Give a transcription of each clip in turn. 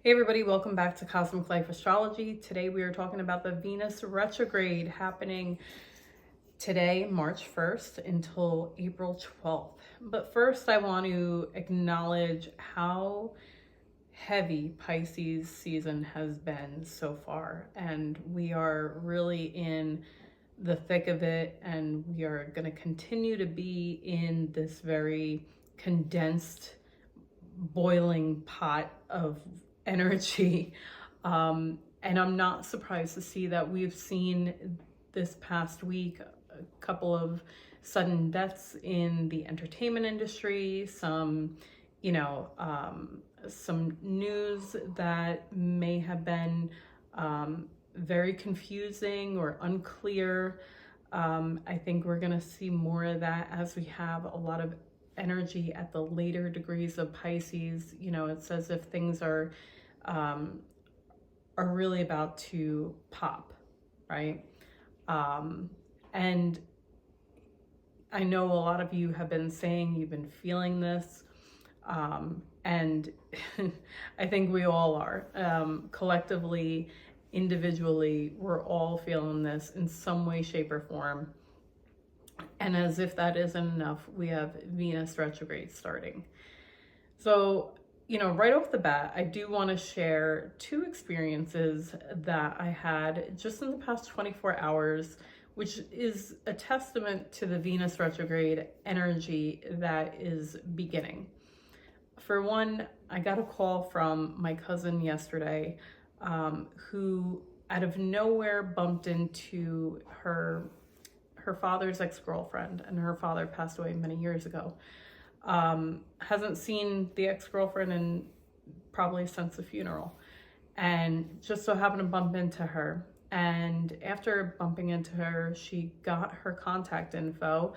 Hey everybody, welcome back to Cosmic Life Astrology. Today we are talking about the Venus Retrograde happening today, March 1st until April 12th. But first I want to acknowledge how heavy Pisces season has been so far. And we are really in the thick of it, and we are going to continue to be in this very condensed, boiling pot of energy. And I'm not surprised to see that we've seen this past week a couple of sudden deaths in the entertainment industry, some news that may have been very confusing or unclear. I think we're going to see more of that as we have a lot of energy at the later degrees of Pisces. It's as if things are really about to pop, right? And I know a lot of you have been saying you've been feeling this, and I think we all are. Collectively, individually, we're all feeling this in some way, shape, or form. And as if that isn't enough, we have Venus retrograde starting. So, right off the bat, I do want to share two experiences that I had just in the past 24 hours, which is a testament to the Venus retrograde energy that is beginning. For one, I got a call from my cousin yesterday, who out of nowhere bumped into her father's ex-girlfriend, and her father passed away many years ago. Hasn't seen the ex-girlfriend in probably since the funeral, and just so happened to bump into her. And after bumping into her, she got her contact info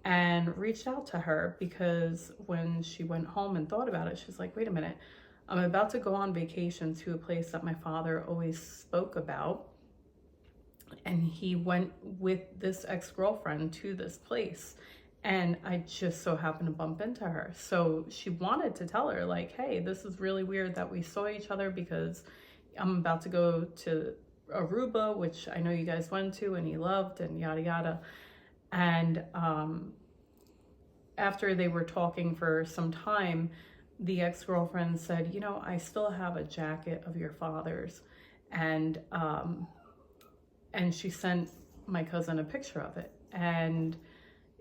and reached out to her, because when she went home and thought about it, she's like, wait a minute, I'm about to go on vacation to a place that my father always spoke about. And he went with this ex-girlfriend to this place, and I just so happened to bump into her. So she wanted to tell her, like, hey, this is really weird that we saw each other, because I'm about to go to Aruba, which I know you guys went to and you loved, and yada yada. And after they were talking for some time, the ex-girlfriend said, I still have a jacket of your father's, and she sent my cousin a picture of it, and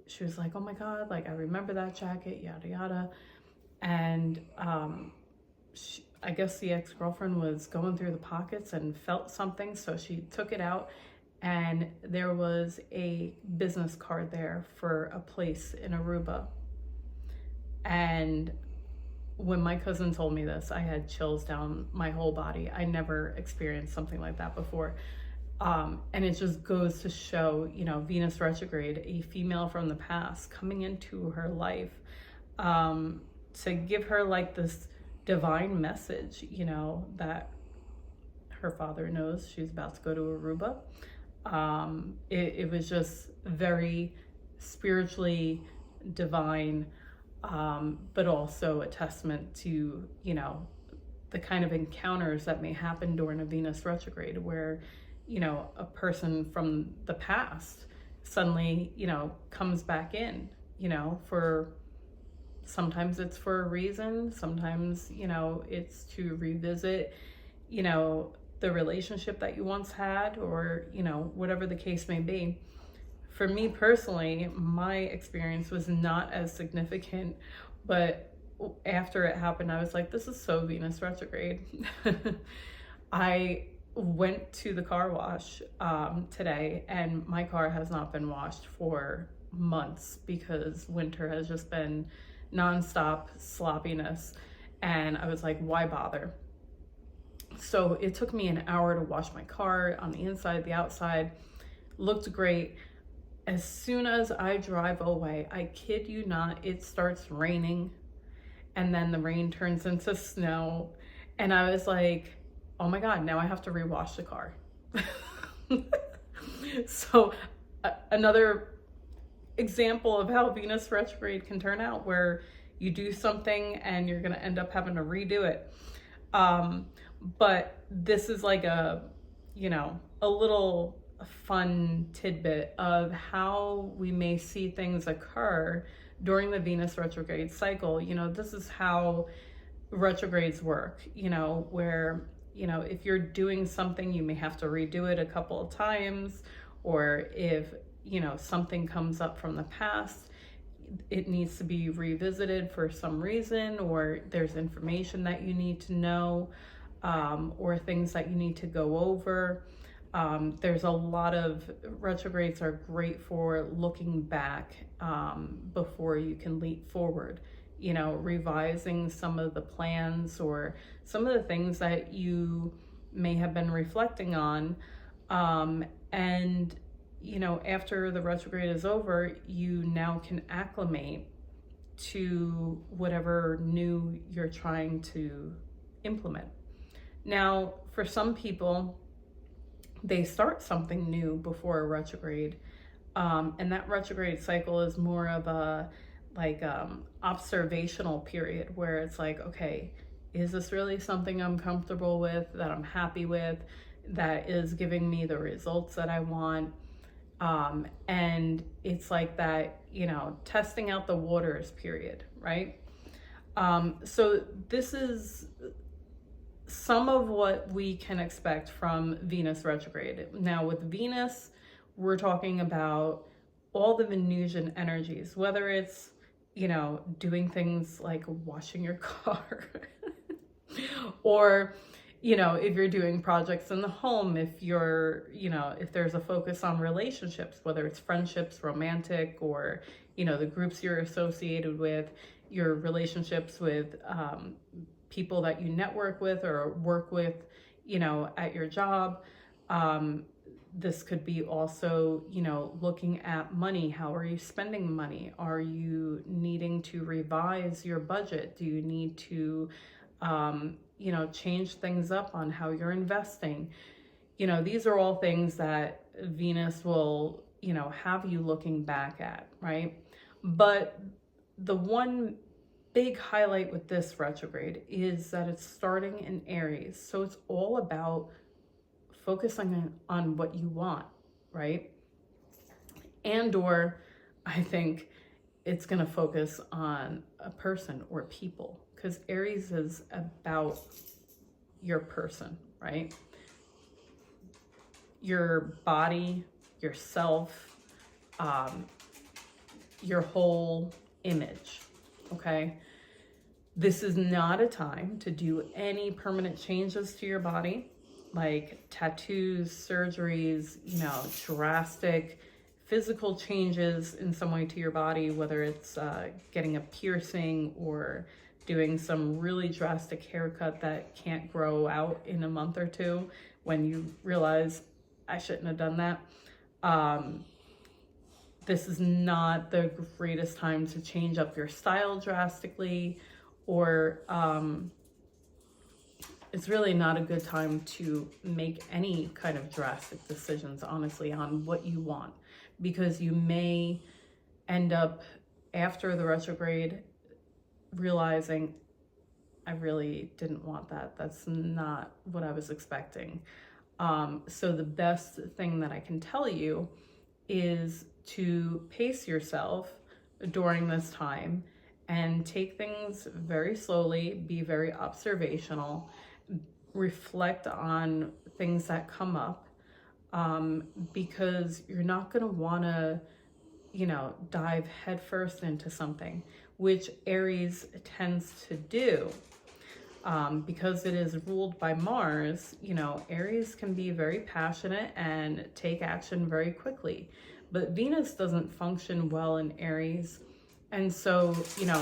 she was like, oh my God, like, I remember that jacket, yada yada. And I guess the ex-girlfriend was going through the pockets and felt something, so she took it out, and there was a business card there for a place in Aruba. And when my cousin told me this, I had chills down my whole body. I never experienced something like that before. And it just goes to show, Venus retrograde, a female from the past coming into her life, to give her like this divine message, that her father knows she's about to go to Aruba. It was just very spiritually divine, but also a testament to, the kind of encounters that may happen during a Venus retrograde, where a person from the past suddenly, comes back in, for sometimes it's for a reason, sometimes, it's to revisit, the relationship that you once had, or, whatever the case may be. For me personally, my experience was not as significant, but after it happened, I was like, this is so Venus retrograde. I went to the car wash today, and my car has not been washed for months, because winter has just been nonstop sloppiness, and I was like, why bother? So it took me an hour to wash my car on the inside, the outside. Looked great. As soon as I drive away, I kid you not, it starts raining, and then the rain turns into snow, and I was like, oh my God, now I have to rewash the car. So another example of how Venus retrograde can turn out, where you do something and you're going to end up having to redo it. But this is like a little fun tidbit of how we may see things occur during the Venus retrograde cycle. This is how retrogrades work, where, if you're doing something, you may have to redo it a couple of times, or if, something comes up from the past, it needs to be revisited for some reason, or there's information that you need to know, or things that you need to go over. There's a lot of retrogrades are great for looking back before you can leap forward, revising some of the plans or some of the things that you may have been reflecting on. And after the retrograde is over, you now can acclimate to whatever new you're trying to implement. Now, for some people, they start something new before a retrograde, and that retrograde cycle is more of a observational period where it's like, okay, is this really something I'm comfortable with, that I'm happy with, that is giving me the results that I want? And it's like that, testing out the waters period, right? So this is some of what we can expect from Venus retrograde. Now with Venus, we're talking about all the Venusian energies, whether it's, doing things like washing your car or, if you're doing projects in the home, if you're, if there's a focus on relationships, whether it's friendships, romantic, or, the groups you're associated with, your relationships with people that you network with or work with, at your job. This could be also, looking at money. How are you spending money? Are you needing to revise your budget? Do you need to, change things up on how you're investing? These are all things that Venus will, have you looking back at, right? But the one big highlight with this retrograde is that it's starting in Aries. So it's all about focusing on what you want, right? And or I think it's going to focus on a person or people, because Aries is about your person, right? Your body, yourself, your whole image, okay? This is not a time to do any permanent changes to your body, like tattoos, surgeries, drastic physical changes in some way to your body, whether it's getting a piercing or doing some really drastic haircut that can't grow out in a month or two when you realize, I shouldn't have done that. This is not the greatest time to change up your style drastically, or it's really not a good time to make any kind of drastic decisions, honestly, on what you want, because you may end up after the retrograde realizing, I really didn't want that. That's not what I was expecting. So the best thing that I can tell you is to pace yourself during this time and take things very slowly, be very observational, reflect on things that come up, because you're not going to want to, dive headfirst into something, which Aries tends to do. Because it is ruled by Mars, Aries can be very passionate and take action very quickly. But Venus doesn't function well in Aries. And so,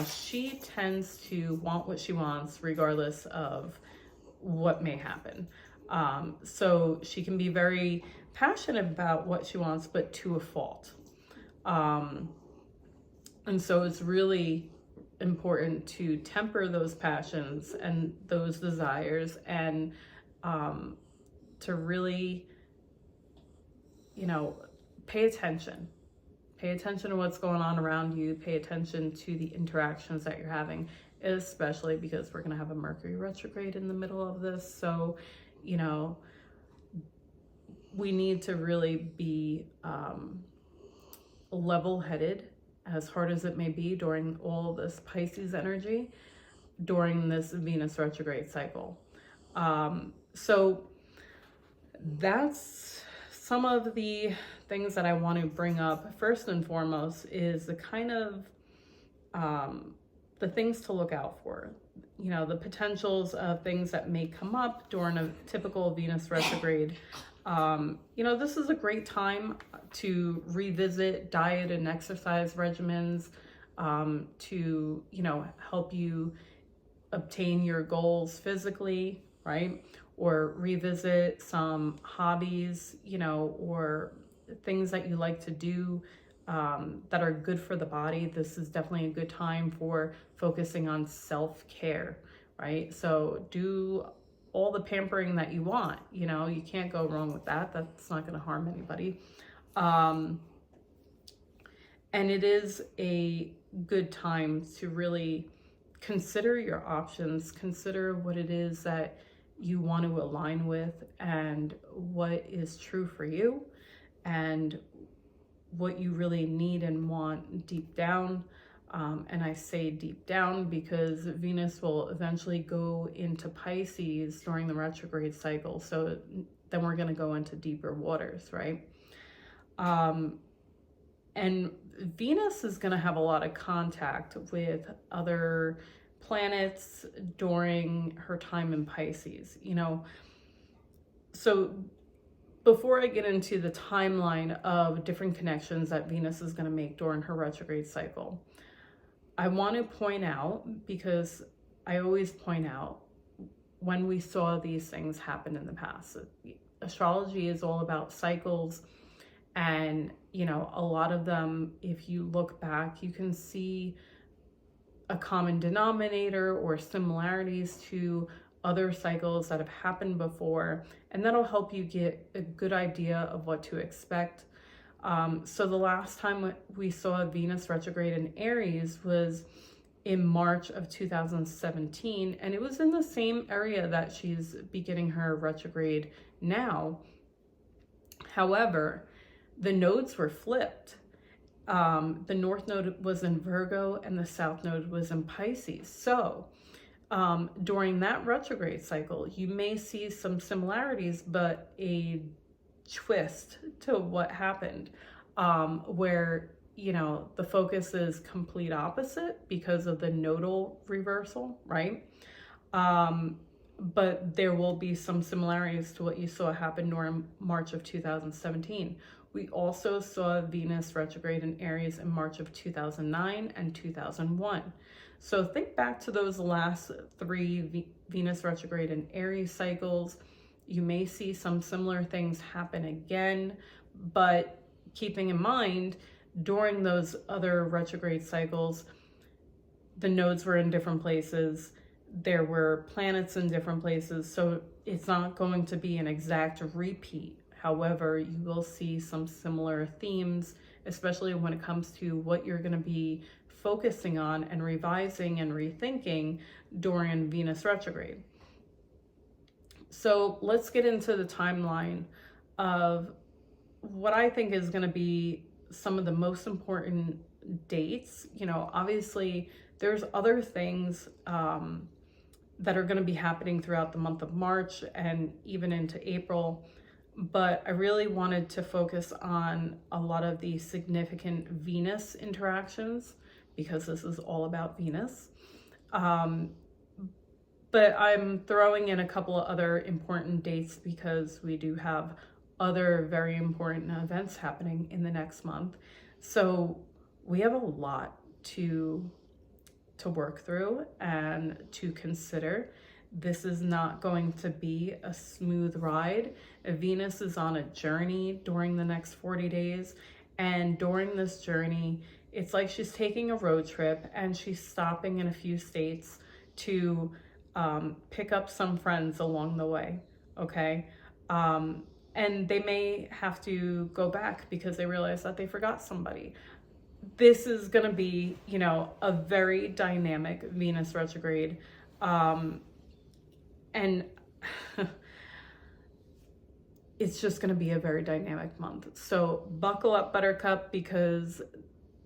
she tends to want what she wants regardless of what may happen. So she can be very passionate about what she wants, but to a fault. And so it's really important to temper those passions and those desires, and to really, pay attention. Pay attention to what's going on around you. Pay attention to the interactions that you're having, especially because we're going to have a Mercury retrograde in the middle of this. So, you know, we need to really be level-headed, as hard as it may be, during all this Pisces energy, during this Venus retrograde cycle. So that's some of the things that I want to bring up. First and foremost is the kind of the things to look out for, you know, the potentials of things that may come up during a typical Venus retrograde. You know, this is a great time to revisit diet and exercise regimens, to, you know, help you obtain your goals physically, right? Or revisit some hobbies, you know, or things that you like to do that are good for the body. This is definitely a good time for focusing on self-care, right? So do all the pampering that you want, you know, you can't go wrong with that. That's not going to harm anybody. And it is a good time to really consider your options, consider what it is that you want to align with and what is true for you and what you really need and want deep down. And I say deep down because Venus will eventually go into Pisces during the retrograde cycle. So then we're going to go into deeper waters, right? And Venus is going to have a lot of contact with other planets during her time in Pisces, you know. So before I get into the timeline of different connections that Venus is going to make during her retrograde cycle, I want to point out, because I always point out when we saw these things happen in the past. Astrology is all about cycles, and, you know, a lot of them, if you look back, you can see a common denominator or similarities to other cycles that have happened before, and that'll help you get a good idea of what to expect. So the last time we saw Venus retrograde in Aries was in March of 2017, and it was in the same area that she's beginning her retrograde now. However, the nodes were flipped. The North Node was in Virgo and the South Node was in Pisces. So during that retrograde cycle, you may see some similarities, but a twist to what happened, where, you know, the focus is complete opposite because of the nodal reversal, right? But there will be some similarities to what you saw happen during March of 2017. We also saw Venus retrograde in Aries in March of 2009 and 2001. So think back to those last three Venus retrograde in Aries cycles. You may see some similar things happen again, but keeping in mind, during those other retrograde cycles, the nodes were in different places. There were planets in different places, so it's not going to be an exact repeat. However, you will see some similar themes, especially when it comes to what you're going to be focusing on and revising and rethinking during Venus retrograde. So let's get into the timeline of what I think is going to be some of the most important dates. You know, obviously there's other things that are going to be happening throughout the month of March and even into April. But I really wanted to focus on a lot of the significant Venus interactions because this is all about Venus. But I'm throwing in a couple of other important dates because we do have other very important events happening in the next month. So we have a lot to work through and to consider. This is not going to be a smooth ride. Venus is on a journey during the next 40 days. And during this journey, it's like she's taking a road trip and she's stopping in a few states to pick up some friends along the way, okay? And they may have to go back because they realize that they forgot somebody. this is going to be, you know, a very dynamic Venus retrograde. And it's just going to be a very dynamic month. So buckle up, Buttercup, because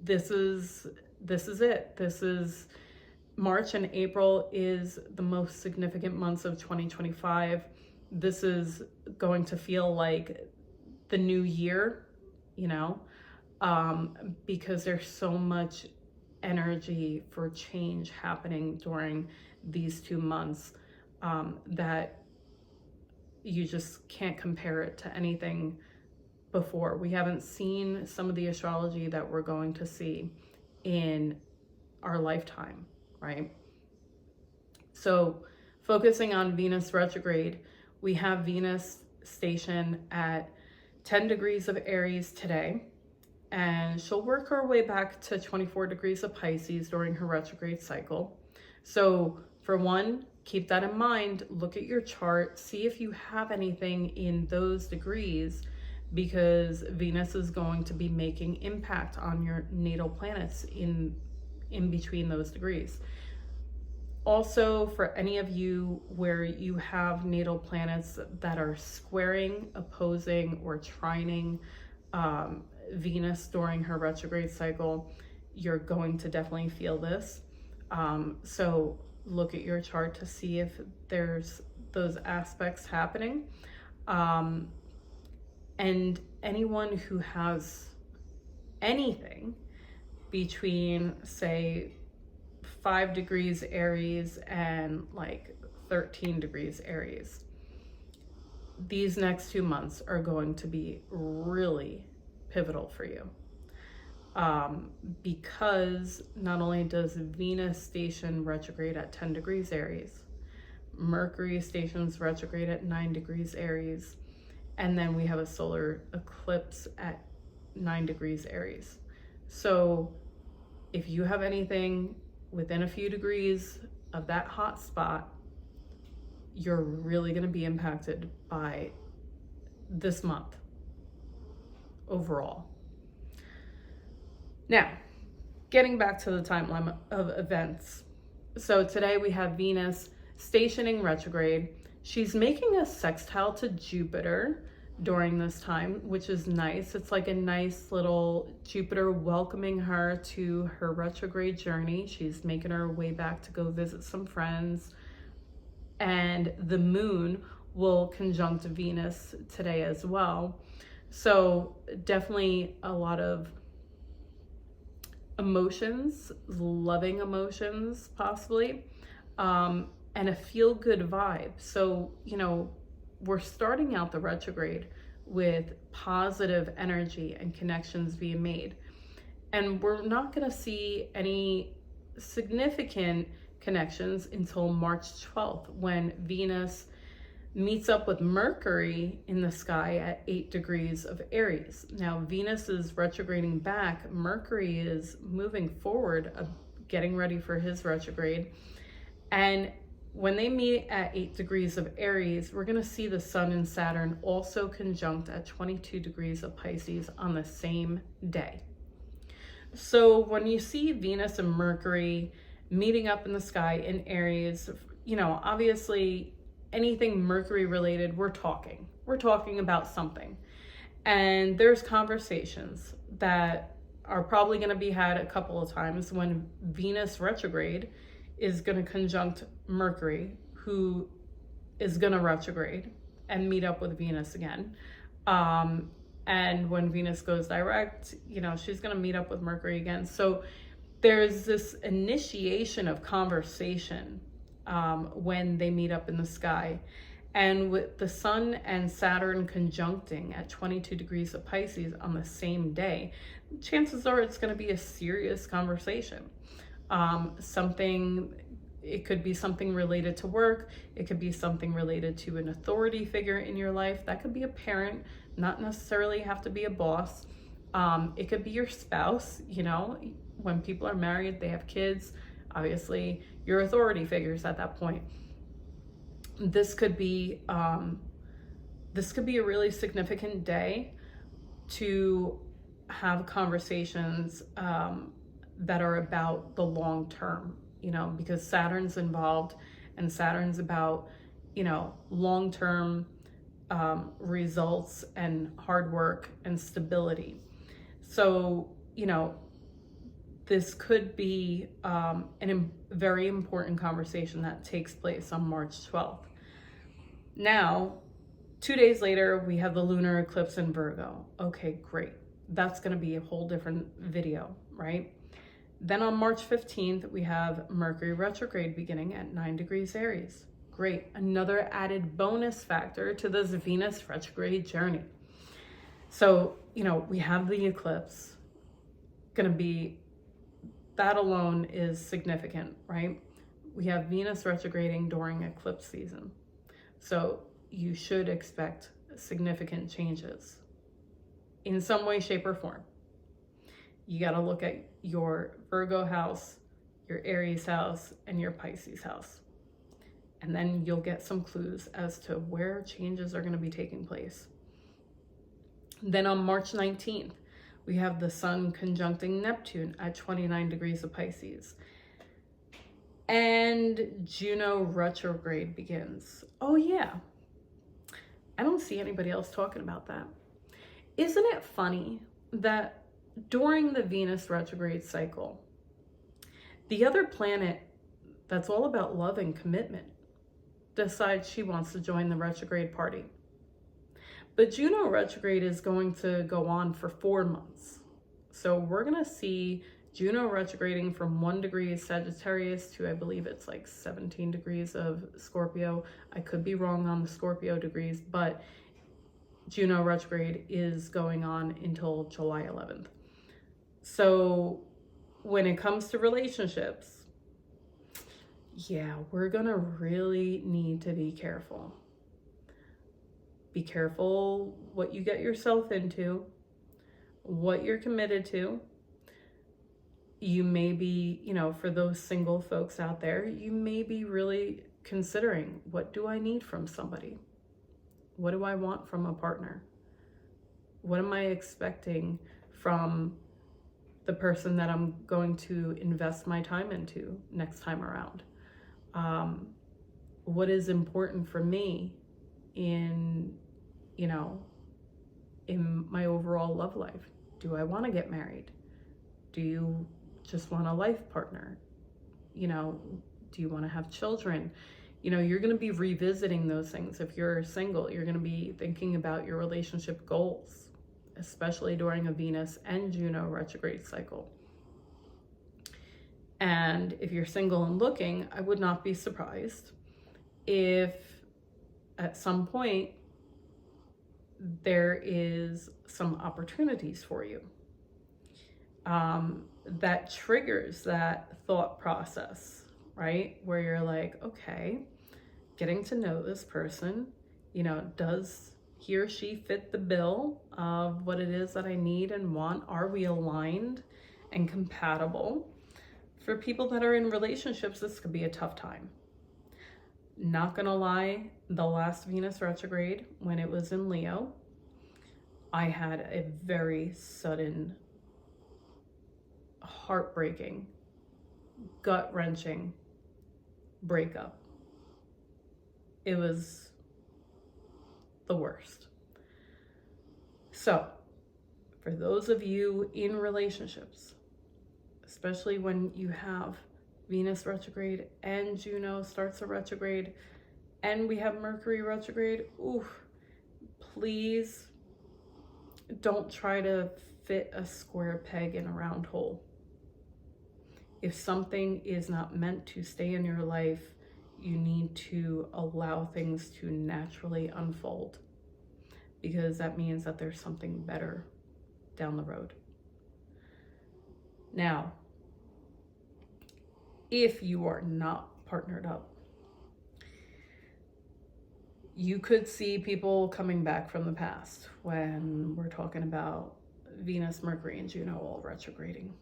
this is it. This is March and April is the most significant months of 2025. This is going to feel like the new year, you know, because there's so much energy for change happening during these 2 months, that you just can't compare it to anything before. We haven't seen some of the astrology that we're going to see in our lifetime, right? So focusing on Venus retrograde, we have Venus station at 10 degrees of Aries today, and she'll work her way back to 24 degrees of Pisces during her retrograde cycle. So for one, keep that in mind. Look at your chart, see if you have anything in those degrees, because Venus is going to be making impact on your natal planets in between those degrees. Also, for any of you where you have natal planets that are squaring, opposing, or trining Venus during her retrograde cycle, you're going to definitely feel this. So look at your chart to see if there's those aspects happening. And anyone who has anything between, say, 5 degrees Aries and like 13 degrees Aries, these next 2 months are going to be really pivotal for you. Because not only does Venus station retrograde at 10 degrees Aries, Mercury stations retrograde at 9 degrees Aries, and then we have a solar eclipse at 9 degrees Aries. So if you have anything within a few degrees of that hot spot, you're really going to be impacted by this month overall. Now, getting back to the timeline of events. So today we have Venus stationing retrograde. She's making a sextile to Jupiter during this time, which is nice. It's like a nice little Jupiter welcoming her to her retrograde journey. She's making her way back to go visit some friends. And the moon will conjunct Venus today as well. So definitely a lot of emotions, loving emotions possibly, and a feel-good vibe. So, you know, we're starting out the retrograde with positive energy and connections being made. And we're not going to see any significant connections until March 12th, when Venus meets up with Mercury in the sky at 8 degrees of Aries. Now, Venus is retrograding back. Mercury is moving forward, getting ready for his retrograde. And when they meet at 8 degrees of Aries, we're going to see the Sun and Saturn also conjunct at 22 degrees of Pisces on the same day. So when you see Venus and Mercury meeting up in the sky in Aries, you know, obviously anything Mercury related, we're talking about something. And there's conversations that are probably going to be had a couple of times when Venus retrograde is going to conjunct Mercury, who is going to retrograde and meet up with Venus again. And when Venus goes direct, you know, she's going to meet up with Mercury again. So there's this initiation of conversation when they meet up in the sky. And with the Sun and Saturn conjuncting at 22 degrees of Pisces on the same day, chances are it's going to be a serious conversation. It could be something related to work. It could be something related to an authority figure in your life. That could be a parent, not necessarily have to be a boss. It could be your spouse. You know, when people are married, they have kids, obviously your authority figures at that point. This could be a really significant day to have conversations that are about the long term, because Saturn's involved, and Saturn's about, long term results and hard work and stability. So, this could be a very important conversation that takes place on March 12th. Now, 2 days later, we have the lunar eclipse in Virgo. Okay, great. That's going to be a whole different video, right? Then on March 15th, we have Mercury retrograde beginning at 9 degrees Aries. Great. Another added bonus factor to this Venus retrograde journey. So, we have the eclipse. Going to be, that alone is significant, right? We have Venus retrograding during eclipse season. So you should expect significant changes in some way, shape, or form. You got to look at your Virgo house, your Aries house, and your Pisces house. And then you'll get some clues as to where changes are going to be taking place. Then on March 19th, we have the Sun conjuncting Neptune at 29 degrees of Pisces. And Juno retrograde begins. Oh yeah. I don't see anybody else talking about that. Isn't it funny that during the Venus retrograde cycle, the other planet that's all about love and commitment decides she wants to join the retrograde party? But Juno retrograde is going to go on for 4 months. So we're going to see Juno retrograding from 1 degree of Sagittarius to, I believe it's like 17 degrees of Scorpio. I could be wrong on the Scorpio degrees, but Juno retrograde is going on until July 11th. So when it comes to relationships, yeah, we're gonna really need to be careful. Be careful what you get yourself into, what you're committed to. You may be, for those single folks out there, you may be really considering, what do I need from somebody? What do I want from a partner? What am I expecting from the person that I'm going to invest my time into next time around? What is important for me in my overall love life? Do I want to get married? Do you just want a life partner? Do you want to have children? You're going to be revisiting those things. If you're single, you're going to be thinking about your relationship goals, especially during a Venus and Juno retrograde cycle. And if you're single and looking, I would not be surprised if at some point there is some opportunities for you that triggers that thought process, right? Where you're like, okay, getting to know this person, does he or she fit the bill of what it is that I need and want? Are we aligned and compatible? For people that are in relationships, this could be a tough time. Not gonna lie, the last Venus retrograde, when it was in Leo, I had a very sudden, heartbreaking, gut-wrenching breakup. It was the worst. So, for those of you in relationships, especially when you have Venus retrograde and Juno starts a retrograde and we have Mercury retrograde, please don't try to fit a square peg in a round hole. If something is not meant to stay in your life, you need to allow things to naturally unfold, because that means that there's something better down the road. Now, if you are not partnered up, you could see people coming back from the past when we're talking about Venus, Mercury, and Juno all retrograding.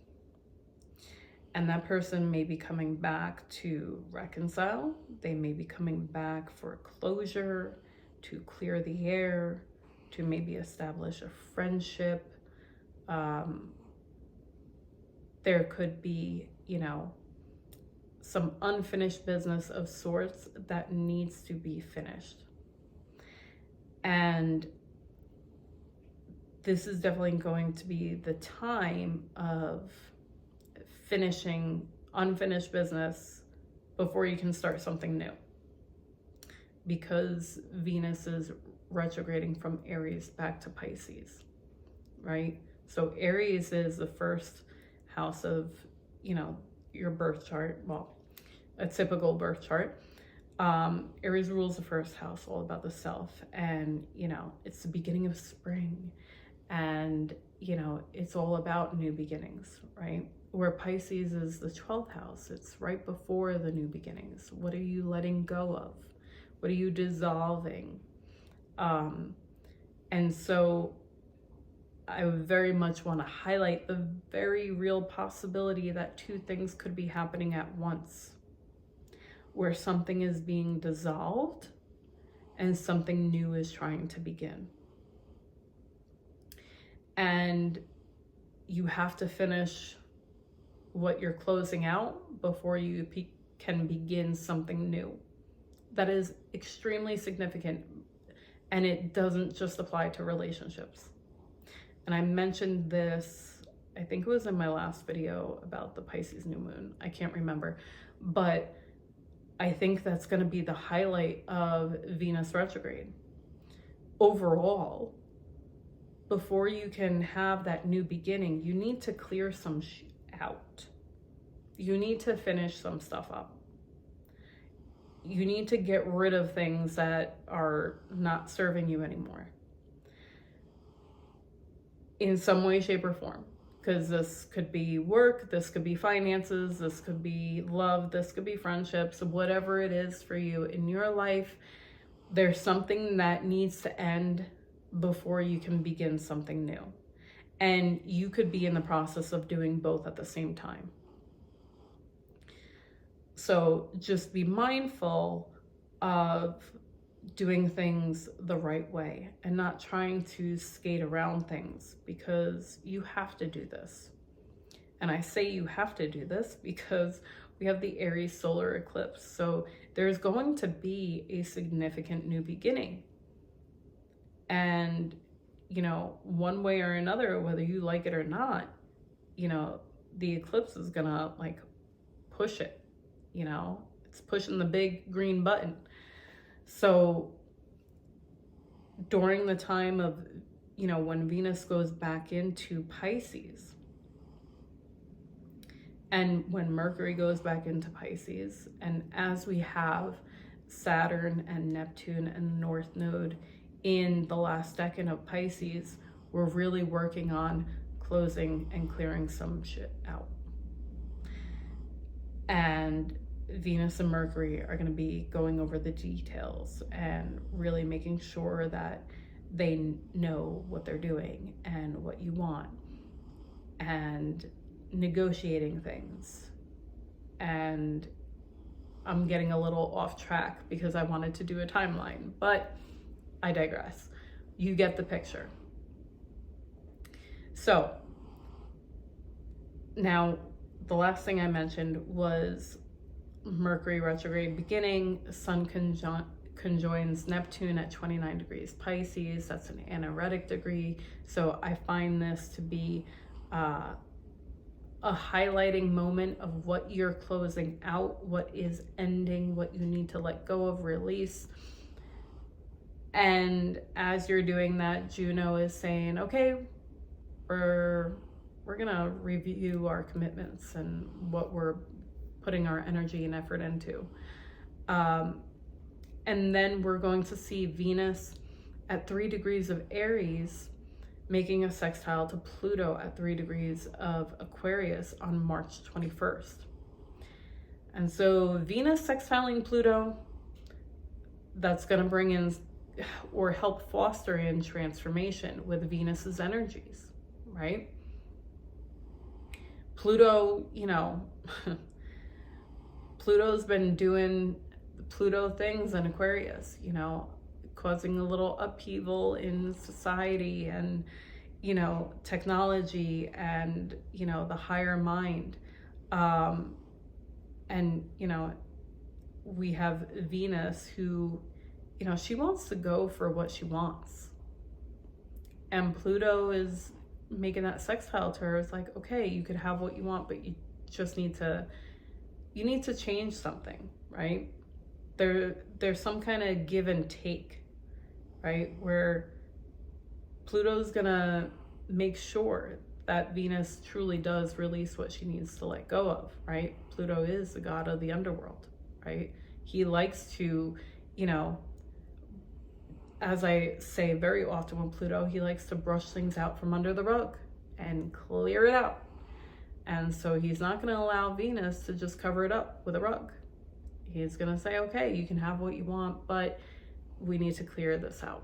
And that person may be coming back to reconcile. They may be coming back for closure, to clear the air, to maybe establish a friendship, there could be, you know, some unfinished business of sorts that needs to be finished. And this is definitely going to be the time of finishing unfinished business before you can start something new. Because Venus is retrograding from Aries back to Pisces, right? So Aries is the first house of, you know, your birth chart. Well, a typical birth chart. Aries rules the first house, all about the self. And, you know, it's the beginning of spring. And, you know, it's all about new beginnings, right? Where Pisces is the 12th house. It's right before the new beginnings. What are you letting go of? What are you dissolving? And so I very much want to highlight the very real possibility that two things could be happening at once, where something is being dissolved and something new is trying to begin. And you have to finish what you're closing out before you can begin something new. That is extremely significant, and it doesn't just apply to relationships. And I mentioned this, I think it was in my last video about the Pisces new moon. I can't remember, but I think that's going to be the highlight of Venus retrograde. Overall, before you can have that new beginning, you need to clear some out. You need to finish some stuff up. You need to get rid of things that are not serving you anymore, in some way, shape, or form. Because this could be work, this could be finances, this could be love, this could be friendships, whatever it is for you in your life. There's something that needs to end before you can begin something new. And you could be in the process of doing both at the same time. So just be mindful of doing things the right way and not trying to skate around things, because you have to do this. And I say you have to do this because we have the Aries solar eclipse. So there's going to be a significant new beginning. And, you know, one way or another, whether you like it or not, you know, the eclipse is gonna like push it, you know, it's pushing the big green button. So during the time of, you know, when Venus goes back into Pisces, and when Mercury goes back into Pisces, and as we have Saturn and Neptune and North Node in the last decan of Pisces, we're really working on closing and clearing some shit out. And Venus and Mercury are going to be going over the details and really making sure that they know what they're doing and what you want, and negotiating things. And I'm getting a little off track because I wanted to do a timeline, but I digress. You get the picture. So now the last thing I mentioned was Mercury retrograde beginning. Sun conjoins Neptune at 29 degrees Pisces. That's an anaretic degree. So I find this to be a highlighting moment of what you're closing out, what is ending, what you need to let go of, release. And as you're doing that, Juno is saying, okay, we're gonna review our commitments and what we're putting our energy and effort into. And then we're going to see Venus at 3 degrees of Aries making a sextile to Pluto at 3 degrees of Aquarius on March 21st. And so Venus sextiling Pluto, that's going to bring in or help foster in transformation with Venus's energies, right? Pluto, you know, Pluto's been doing Pluto things in Aquarius, you know, causing a little upheaval in society and, technology and, the higher mind. And, we have Venus who, she wants to go for what she wants. And Pluto is making that sextile to her. It's like, okay, you could have what you want, but you just need to change something, right? There's some kind of give and take, right? Where Pluto's gonna make sure that Venus truly does release what she needs to let go of, right? Pluto is the god of the underworld, right? He likes to, as I say very often with Pluto, he likes to brush things out from under the rug and clear it out. And so he's not going to allow Venus to just cover it up with a rug. He's going to say, okay, you can have what you want, but we need to clear this out.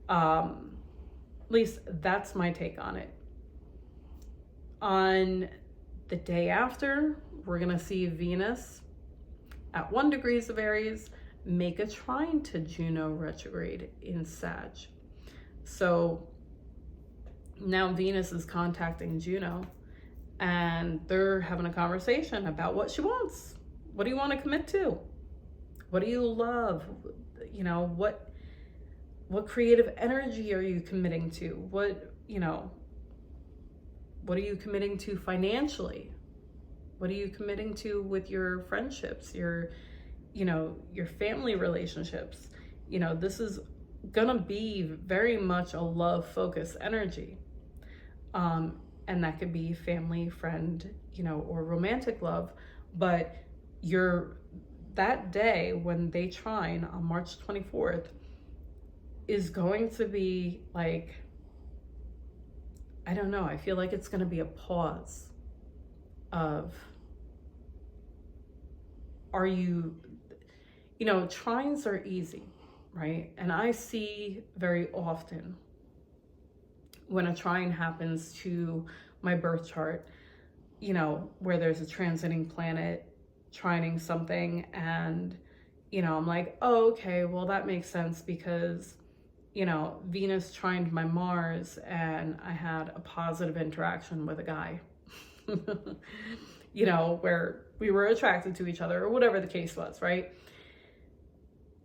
At least that's my take on it. On the day after, we're going to see Venus at 1 degree of Aries make a trine to Juno retrograde in Sag. So now Venus is contacting Juno and they're having a conversation about what she wants. What do you want to commit to? What do you love? What creative energy are you committing to? What are you committing to financially? What are you committing to with your friendships, your family relationships? This is gonna be very much a love-focused energy. And that could be family, friend, or romantic love. But that day when they trine on March 24th is going to be like, I don't know, I feel like it's going to be a pause of, trines are easy, right? And I see very often when a trine happens to my birth chart, where there's a transiting planet trining something, and, I'm like, oh, okay, well, that makes sense because, Venus trined my Mars and I had a positive interaction with a guy, where we were attracted to each other or whatever the case was, right?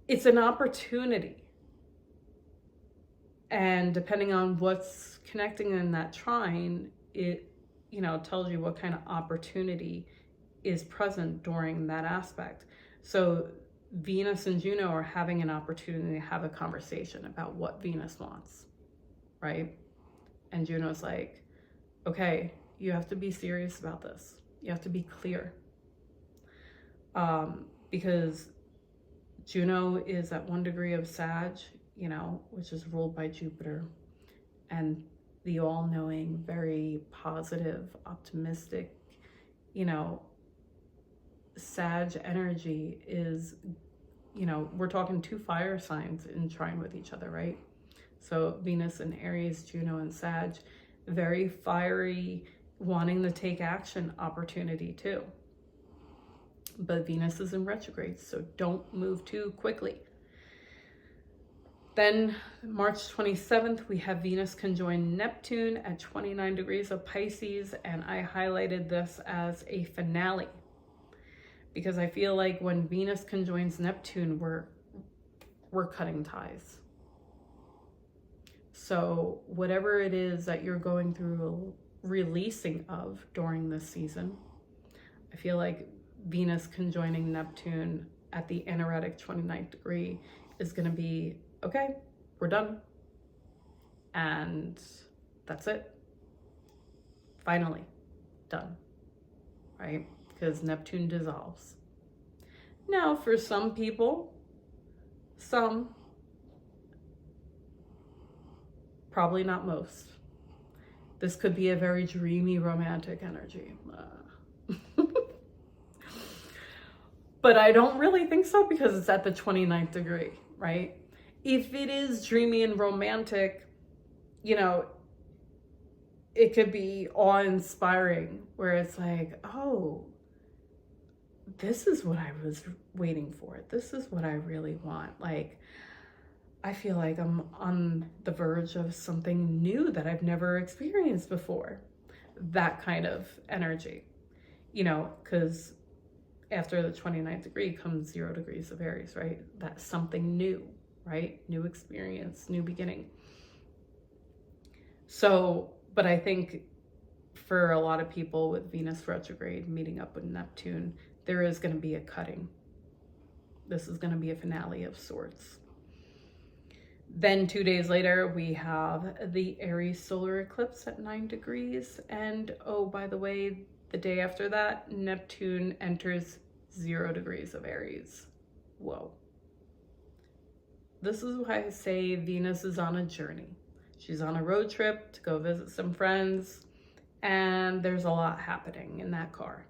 It's an opportunity. And depending on what's connecting in that trine, it, tells you what kind of opportunity is present during that aspect. So Venus and Juno are having an opportunity to have a conversation about what Venus wants, right? And Juno's like, okay, you have to be serious about this. You have to be clear. Because Juno is at 1 degree of Sag, which is ruled by Jupiter. And the all-knowing, very positive, optimistic, Sag energy is, we're talking 2 fire signs in trine with each other, right? So Venus and Aries, Juno and Sag, very fiery, wanting to take action opportunity too. But Venus is in retrograde, so don't move too quickly. Then March 27th, we have Venus conjoin Neptune at 29 degrees of Pisces, and I highlighted this as a finale because I feel like when Venus conjoins Neptune, we're cutting ties. So whatever it is that you're going through releasing of during this season, I feel like Venus conjoining Neptune at the anaretic 29th degree is going to be, okay, we're done. And that's it. Finally done, right? Because Neptune dissolves. Now, for some people, probably not most, this could be a very dreamy romantic energy. But I don't really think so because it's at the 29th degree, right? If it is dreamy and romantic, it could be awe-inspiring where it's like, oh, this is what I was waiting for. This is what I really want. Like, I feel like I'm on the verge of something new that I've never experienced before. That kind of energy, because after the 29th degree comes 0 degrees of Aries, right? That's something new, right? New experience, new beginning. So, but I think for a lot of people with Venus retrograde meeting up with Neptune, there is going to be a cutting. This is going to be a finale of sorts. Then 2 days later, we have the Aries solar eclipse at 9 degrees. And oh, by the way, the day after that, Neptune enters 0 degrees of Aries. Whoa. This is why I say Venus is on a journey. She's on a road trip to go visit some friends, and there's a lot happening in that car.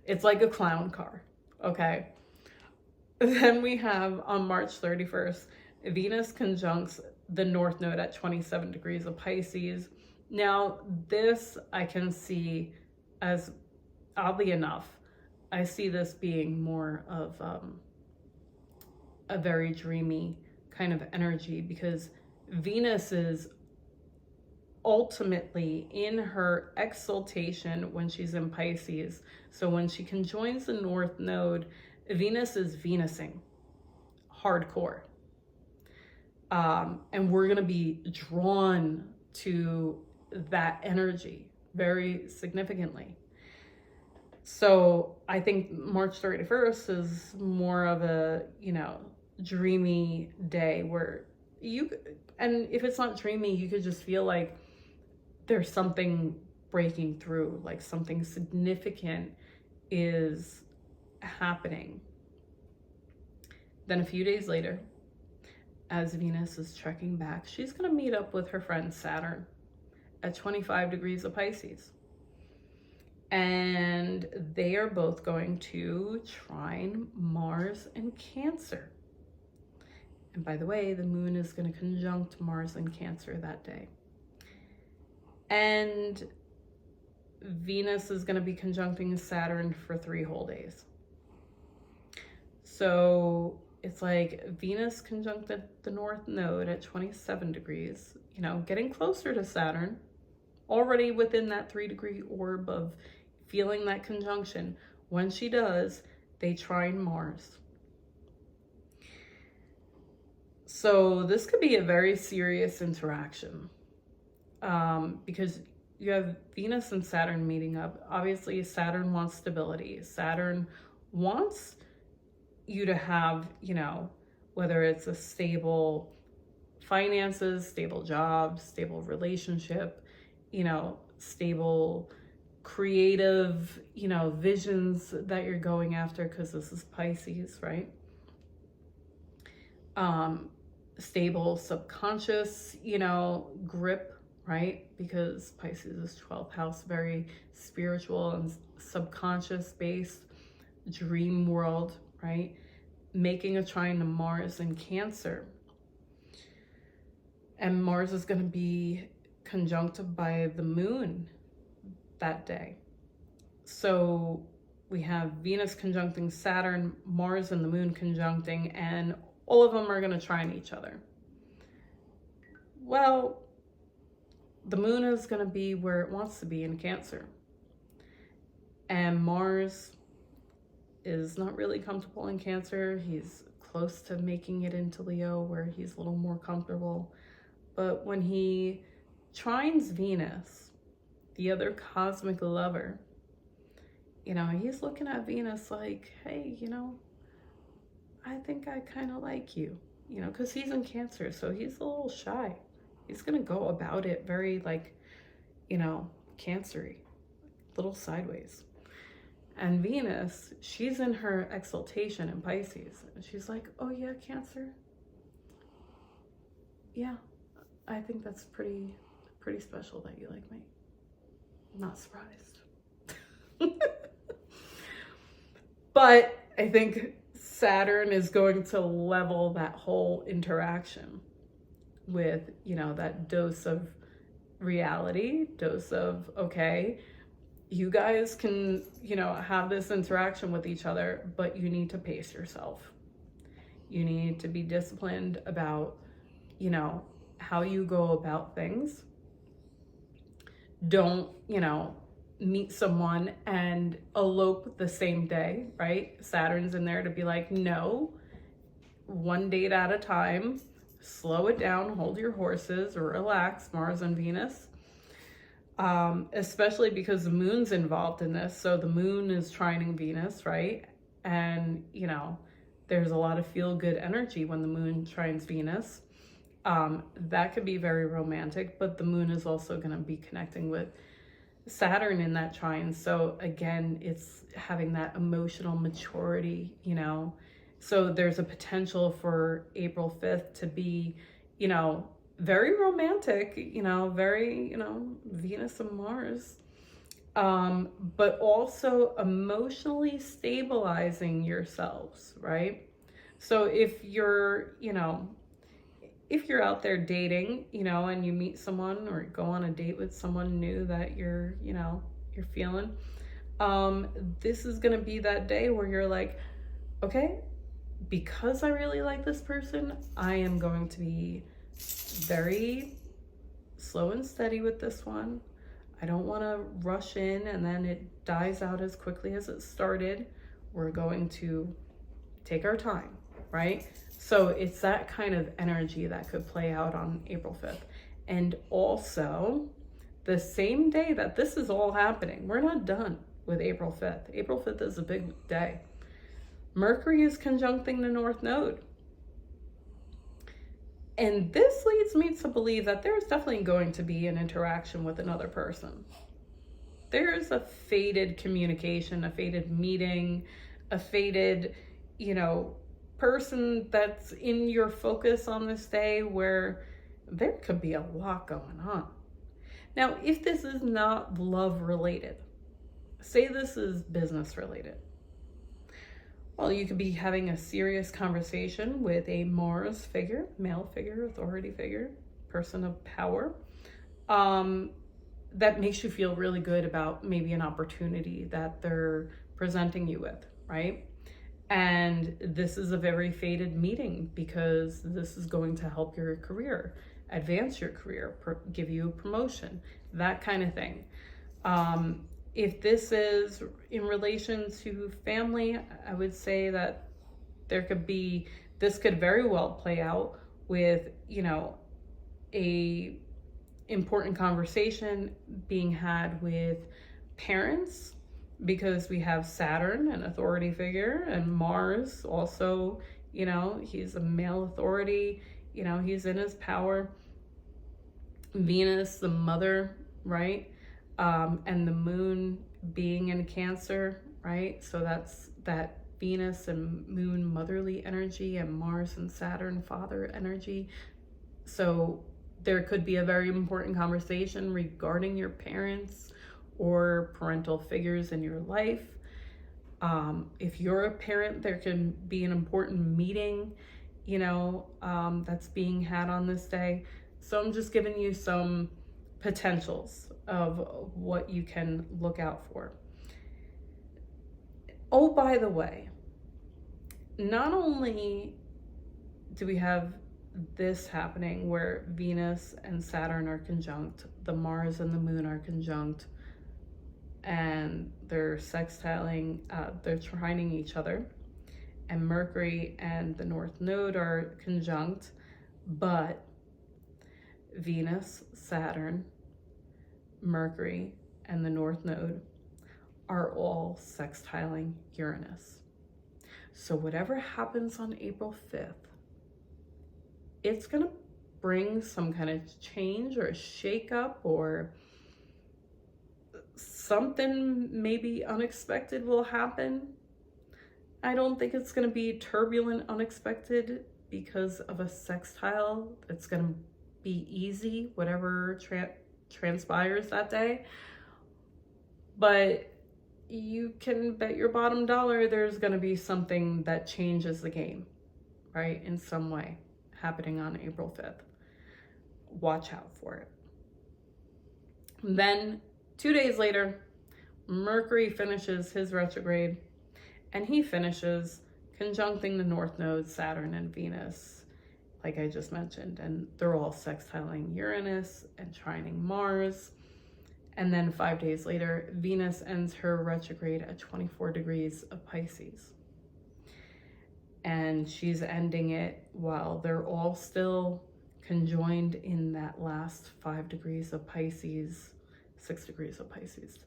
It's like a clown car, okay? Then we have on March 31st, Venus conjuncts the North Node at 27 degrees of Pisces. Now, this I can see as, oddly enough, I see this being more of a very dreamy kind of energy, because Venus is ultimately in her exaltation when she's in Pisces. So when she conjoins the North Node, Venus is Venusing hardcore. And we're going to be drawn to that energy very significantly. So I think March 31st is more of a, dreamy day where and if it's not dreamy, you could just feel like there's something breaking through, like something significant is happening. Then a few days later, as Venus is trekking back, she's going to meet up with her friend Saturn at 25 degrees of Pisces. And they are both going to trine Mars and Cancer. And by the way, the moon is going to conjunct Mars and Cancer that day. And Venus is going to be conjuncting Saturn for 3 whole days. So it's like Venus conjuncted the North Node at 27 degrees, getting closer to Saturn, already within that 3-degree orb of feeling that conjunction. When she does, they trine Mars. So this could be a very serious interaction, because you have Venus and Saturn meeting up. Obviously, Saturn wants stability. Saturn wants you to have, whether it's a stable finances, stable job, stable relationship, stable creative, visions that you're going after, because this is Pisces, right? Stable subconscious, grip, right? Because Pisces is 12th house, very spiritual and subconscious based dream world, right? Making a trine to Mars and Cancer. And Mars is going to be conjuncted by the moon that day. So we have Venus conjuncting Saturn, Mars and the moon conjuncting, and all of them are going to trine each other. Well, the moon is going to be where it wants to be, in Cancer. And Mars is not really comfortable in Cancer. He's close to making it into Leo, where he's a little more comfortable. But when he trines Venus, the other cosmic lover, he's looking at Venus like, hey, I think I kind of like you, because he's in Cancer, so he's a little shy. He's going to go about it very, Cancer-y, little sideways. And Venus, she's in her exaltation in Pisces. And she's like, oh yeah, Cancer. Yeah, I think that's pretty special that you like me. I'm not surprised. But I think Saturn is going to level that whole interaction with, that dose of reality, dose of, okay, you guys can, have this interaction with each other, but you need to pace yourself. You need to be disciplined about, you know, how you go about things. Don't, you know, meet someone and elope the same day, right? Saturn's in there to be like, no, one date at a time, slow it down, hold your horses, relax, Mars and Venus. Especially because the moon's involved in this. So the moon is trining Venus, right? And, you know, there's a lot of feel-good energy when the moon trines Venus. That could be very romantic, but the moon is also going to be connecting with Saturn in that trine. So again, it's having that emotional maturity, you know. So there's a potential for April 5th to be, you know, very romantic, you know, very, you know, Venus and Mars, but also emotionally stabilizing yourselves, right? So if you're, you know, if you're out there dating, you know, and you meet someone or go on a date with someone new that you're, you know, you're feeling, this is going to be that day where you're like, okay, because I really like this person, I am going to be very slow and steady with this one. I don't want to rush in and then it dies out as quickly as it started. We're going to take our time, right? So it's that kind of energy that could play out on April 5th. And also, the same day that this is all happening, we're not done with April 5th. April 5th is a big day. Mercury is conjuncting the North Node. And this leads me to believe that there's definitely going to be an interaction with another person. There's a fated communication, a fated meeting, a fated, you know, person that's in your focus on this day where there could be a lot going on. Now, if this is not love related, say this is business related. Well, you could be having a serious conversation with a Mars figure, male figure, authority figure, person of power, that makes you feel really good about maybe an opportunity that they're presenting you with, right? And this is a very fated meeting because this is going to help your career, advance your career, give you a promotion, that kind of thing. If this is in relation to family, I would say that this could very well play out with, you know, a important conversation being had with parents, because we have Saturn, an authority figure, and Mars also, you know, he's a male authority, you know, he's in his power. Venus, the mother, right? And the moon being in Cancer, right? So that's that Venus and moon motherly energy, and Mars and Saturn father energy. So there could be a very important conversation regarding your parents or parental figures in your life. If you're a parent, there can be an important meeting, you know, that's being had on this day. So I'm just giving you some potentials of what you can look out for. Oh, by the way, not only do we have this happening where Venus and Saturn are conjunct, the Mars and the moon are conjunct, and they're sextiling, they're trining each other, and Mercury and the North Node are conjunct, but Venus, Saturn, Mercury, and the North Node are all sextiling Uranus. So whatever happens on April 5th, it's going to bring some kind of change or a shakeup, or something maybe unexpected will happen. I don't think it's going to be turbulent, unexpected, because of a sextile. It's going to be easy, whatever transpires that day. But you can bet your bottom dollar there's going to be something that changes the game, right? In some way happening on April 5th. Watch out for it. And then 2 days later, Mercury finishes his retrograde, and he finishes conjuncting the North Node, Saturn and Venus, like I just mentioned, and they're all sextiling Uranus and trining Mars. And then 5 days later, Venus ends her retrograde at 24 degrees of Pisces. And she's ending it while they're all still conjoined in that last 5 degrees of Pisces, 6 degrees of Pisces.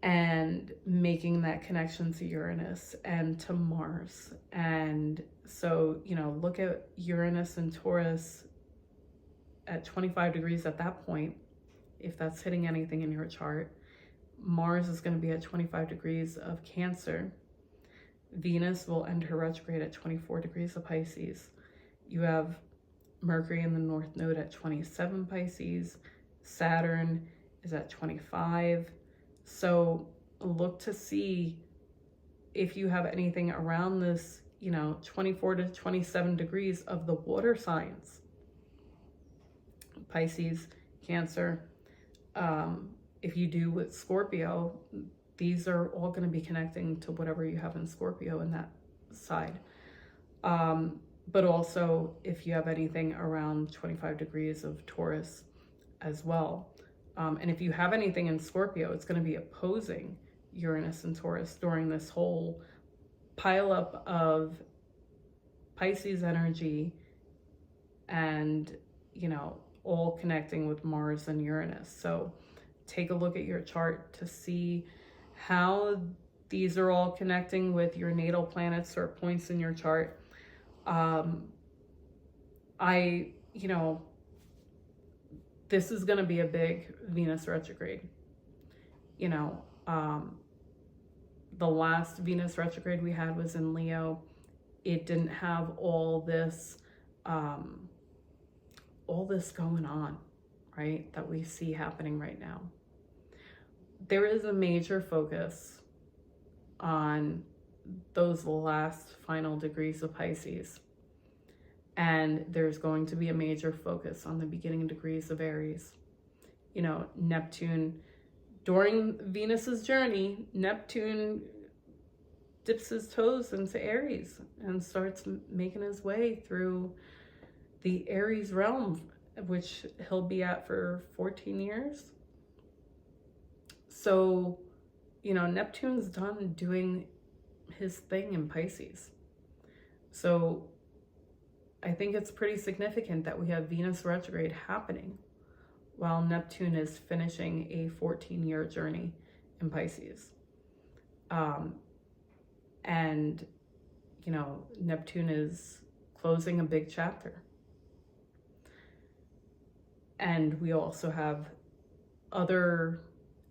And making that connection to Uranus and to Mars. And so, you know, look at Uranus and Taurus at 25 degrees at that point, if that's hitting anything in your chart. Mars is going to be at 25 degrees of Cancer. Venus will end her retrograde at 24 degrees of Pisces. You have Mercury in the North Node at 27 Pisces. Saturn is at 25. So look to see if you have anything around this, you know, 24 to 27 degrees of the water signs. Pisces, Cancer. If you do with Scorpio, these are all going to be connecting to whatever you have in Scorpio in that side. But also if you have anything around 25 degrees of Taurus as well. And if you have anything in Scorpio, it's going to be opposing Uranus and Taurus during this whole pileup of Pisces energy and, you know, all connecting with Mars and Uranus. So take a look at your chart to see how these are all connecting with your natal planets or points in your chart. You know, this is going to be a big Venus retrograde. You know, the last Venus retrograde we had was in Leo. It didn't have all this going on, right, that we see happening right now. There is a major focus on those last final degrees of Pisces. And there's going to be a major focus on the beginning degrees of Aries. You know, Neptune, during Venus's journey, Neptune dips his toes into Aries and starts making his way through the Aries realm, which he'll be at for 14 years. So, you know, Neptune's done doing his thing in Pisces. So I think it's pretty significant that we have Venus retrograde happening while Neptune is finishing a 14-year journey in Pisces. And, you know, Neptune is closing a big chapter. And we also have other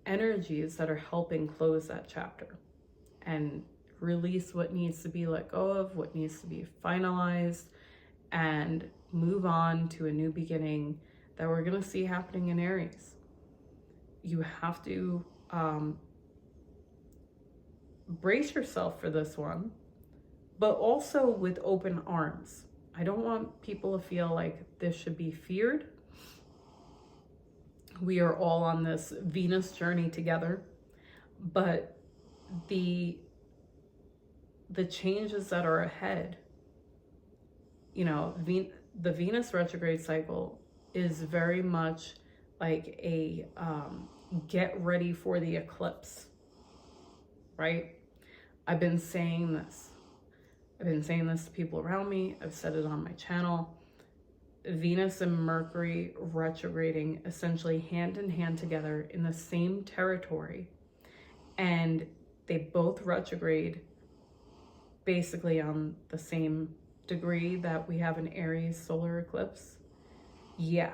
energies that are helping close that chapter and release what needs to be let go of, what needs to be finalized, and move on to a new beginning that we're going to see happening in Aries. You have to brace yourself for this one, but also with open arms. I don't want people to feel like this should be feared. We are all on this Venus journey together, but the changes that are ahead, you know, the Venus retrograde cycle is very much like a get ready for the eclipse, right? I've been saying this to people around me. I've said it on my channel. Venus and Mercury retrograding essentially hand in hand together in the same territory, and they both retrograde basically on the same degree that we have an Aries solar eclipse. Yeah,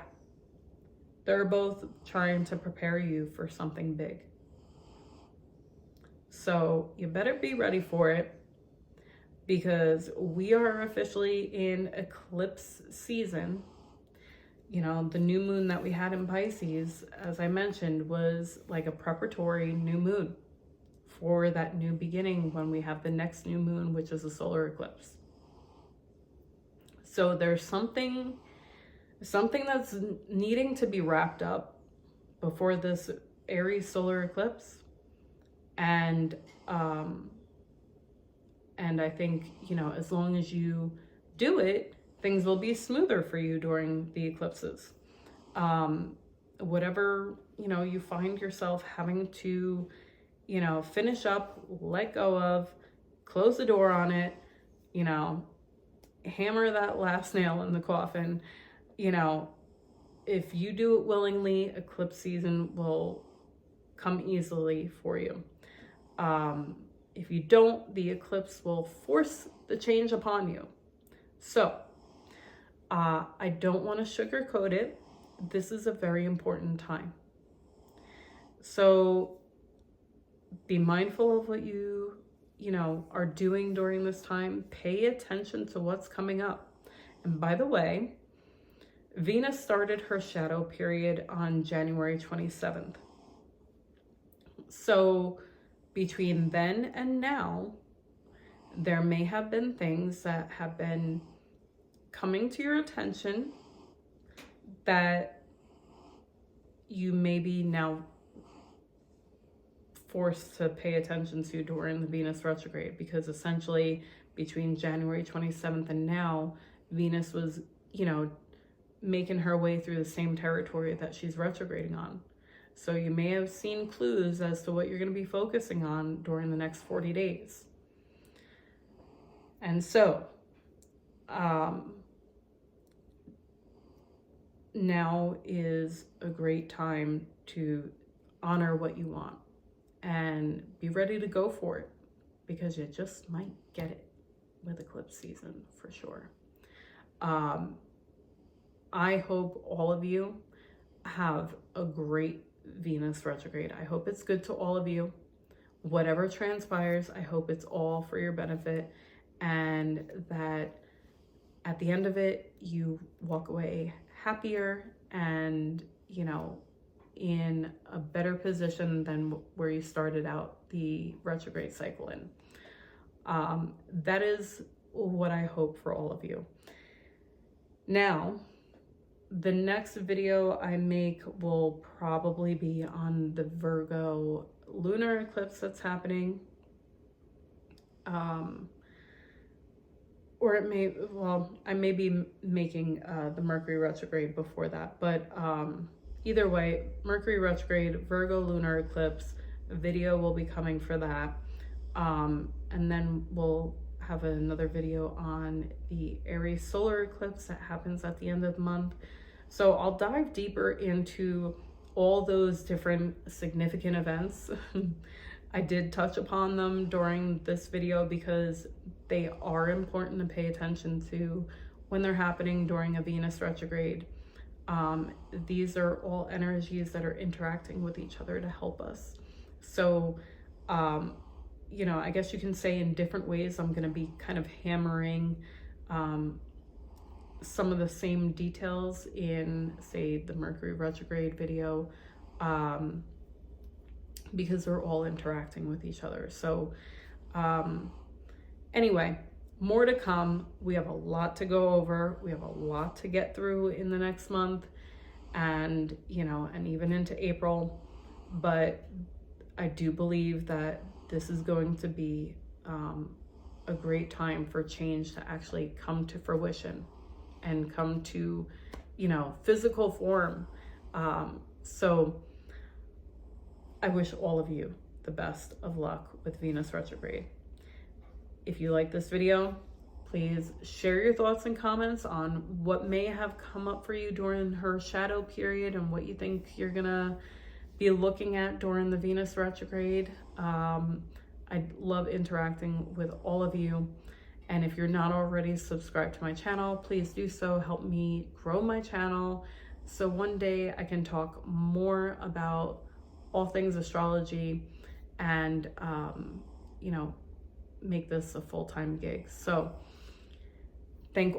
they're both trying to prepare you for something big. So you better be ready for it, because we are officially in eclipse season. You know, the new moon that we had in Pisces, as I mentioned, was like a preparatory new moon for that new beginning when we have the next new moon, which is a solar eclipse. So there's something that's needing to be wrapped up before this Aries solar eclipse. And And I think, you know, as long as you do it, things will be smoother for you during the eclipses. Whatever, you know, you find yourself having to, you know, finish up, let go of, close the door on it, you know, hammer that last nail in the coffin, you know, if you do it willingly, eclipse season will come easily for you. If you don't, the eclipse will force the change upon you. So, I don't want to sugarcoat it. This is a very important time. So, be mindful of what you know, are doing during this time. Pay attention to what's coming up. And by the way, Venus started her shadow period on January 27th. So between then and now, there may have been things that have been coming to your attention that you may be now forced to pay attention to during the Venus retrograde, because essentially between January 27th and now, Venus was, you know, making her way through the same territory that she's retrograding on. So you may have seen clues as to what you're going to be focusing on during the next 40 days. And so, now is a great time to honor what you want and be ready to go for it, because you just might get it with eclipse season for sure. I hope all of you have a great Venus retrograde. I hope it's good to all of you. Whatever transpires, I hope it's all for your benefit, and that at the end of it, you walk away happier and, you know, in a better position than where you started out the retrograde cycle in. That is what I hope for all of you. Now, the next video I make will probably be on the Virgo lunar eclipse that's happening. Or it may, well, I may be making the Mercury retrograde before that, but either way, Mercury retrograde, Virgo lunar eclipse, video will be coming for that. And then we'll have another video on the Aries solar eclipse that happens at the end of the month. So I'll dive deeper into all those different significant events. I did touch upon them during this video because they are important to pay attention to when they're happening during a Venus retrograde. These are all energies that are interacting with each other to help us. So, you know, I guess you can say in different ways, I'm going to be kind of hammering some of the same details in, say, the Mercury retrograde video, because they're all interacting with each other. So anyway, more to come. We have a lot to go over. We have a lot to get through in the next month, and, you know, and even into April. But I do believe that this is going to be a great time for change to actually come to fruition and come to, you know, physical form. So I wish all of you the best of luck with Venus retrograde. If you like this video, please share your thoughts and comments on what may have come up for you during her shadow period and what you think you're gonna be looking at during the Venus retrograde. I love interacting with all of you. And if you're not already subscribed to my channel, please do so. Help me grow my channel so one day I can talk more about all things astrology and, you know, make this a full-time gig. So thank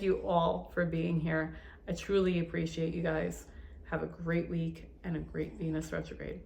you all for being here. I truly appreciate you guys. Have a great week and a great Venus retrograde.